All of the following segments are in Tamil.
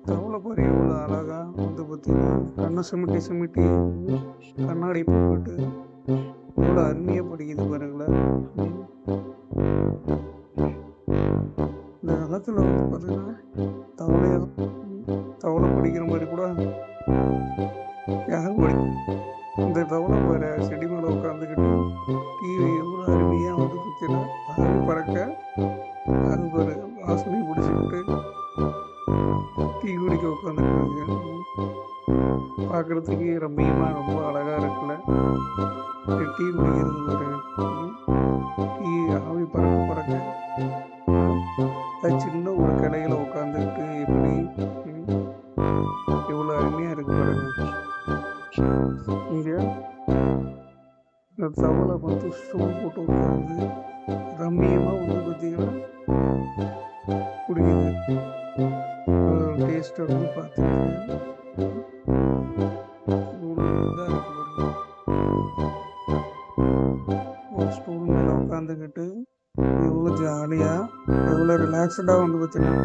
தவளை பாரு எவ்வளோ அழகா வந்து பார்த்தீங்கன்னா, கண்ணை சிமிட்டி சிமிட்டி கண்ணாடி போட்டுட்டு எவ்வளோ அருமையாக படிக்குது பாருங்களேன். ம். இந்த காலத்தில் வந்து பார்த்தீங்கன்னா, தவளைய தவளை படிக்கிற மாதிரி கூட யாரும் படி இந்த தவளை பாரு செடி மேலே உட்காந்துக்கிட்டு டிவி எவ்வளோ அருமையாக வந்து பார்த்தீங்கன்னா, அருவி பறக்க அது பாரு வாசனை பிடிச்சிக்கிட்டு டீ குடிக்க உட்காந்துருக்காங்க. பார்க்குறதுக்கே ரம்மியமாக ரொம்ப அழகாக இருக்குல்ல. இந்த டீ குடிக்கிறது ஒரு டீ ஆவி பறக்க பறக்க அது சின்ன ஒரு கடையில் உட்காந்துக்கிட்டு எப்படி எவ்வளோ அருமையாக இருக்கு பாருங்க. இங்கே இந்த தவளை பார்த்து ஸ்டூல் போட்டு உட்காந்து ரம்மியமாக வந்து பார்த்தீங்கன்னா குடிக்குது. டேஸ்ட்டை வந்து பார்த்துட்டு இவ்வளோ இதாக இருக்கு பாருங்க. ஒரு ஸ்டூல் மேலே உட்காந்துக்கிட்டு எவ்வளோ ஜாலியாக எவ்வளோ ரிலாக்ஸ்டாக வந்து பார்த்தீங்கன்னா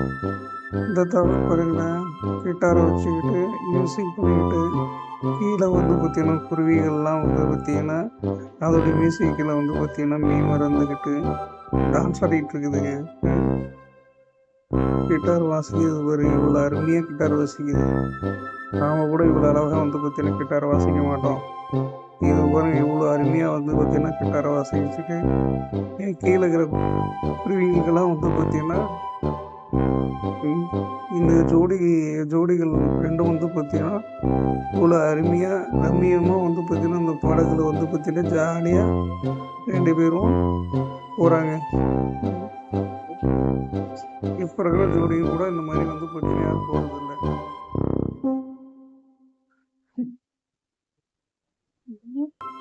இந்த தவிர பாருங்களேன் கிட்டாரை வச்சுக்கிட்டு மியூசிக் பண்ணிக்கிட்டு கீழே வந்து பார்த்தீங்கன்னா குருவிகள்லாம் வந்து பார்த்தீங்கன்னா அதோடைய மியூசிக்கில் வந்து பார்த்தீங்கன்னா மீன் மறந்துக்கிட்டு டான்ஸ் ஆடிட்டு இருக்குது. கிட்டார் வாசிக்கிறது ஒரு இவ்வளோ அருமையாக கிட்டார் வாசிக்குது. நாம் கூட இவ்வளோ அழகாக வந்து பார்த்தீங்கன்னா கிட்டாரை வாசிக்க மாட்டோம். இது பாருங்க இவ்வளோ அருமையாக வந்து பார்த்தீங்கன்னா கிட்டாரை வாசிச்சுட்டு கீழே இருக்கிற குருவிகளுக்கெல்லாம் வந்து பார்த்தீங்கன்னா இந்த ஜோடிகள் ரெண்டும் வந்து பார்த்தீங்கன்னா இவ்வளோ அருமையாக ரம்மியமாக வந்து பார்த்தீங்கன்னா இந்த பாடல்களை வந்து பார்த்தீங்கன்னா ஜாலியாக 2 பேரும் போகிறாங்க. இப்போ இருக்கிற ஜோடியும் கூட இந்த மாதிரி வந்து பார்த்தீங்கன்னா யாரும் போகிறதில்ல.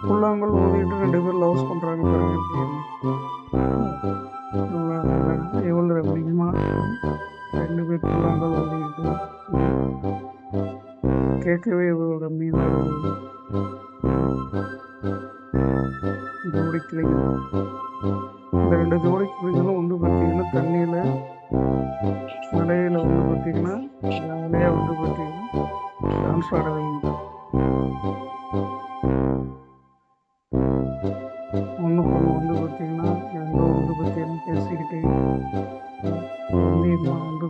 புல்லாங்குழல் ஊதிட்டு 2 பேர் லவ்ஸ் பண்ணுறாங்க பாருங்க. எவ்வளோ ரம்மியமாக 2 பேர் புல்லாங்குழல் ஊதிக்கிட்டு கேட்கவே எவ்வளோ ரம்மியமாக இருக்குது. ஜோடி கிளைகள் இந்த 2 ஜோடி கிளைகளும் வந்து பார்த்தீங்கன்னா தண்ணியில் மலையில் வந்து பார்த்தீங்கன்னா ஜாலியாக வந்து பார்த்தீங்கன்னா டான்ஸ் ஆடுவீங்க. ஒன்றுக்கு ஒன்று வந்து பார்த்தீங்கன்னா ரெண்டும் வந்து பார்த்தீங்கன்னா பேசிக்கிட்டு வந்து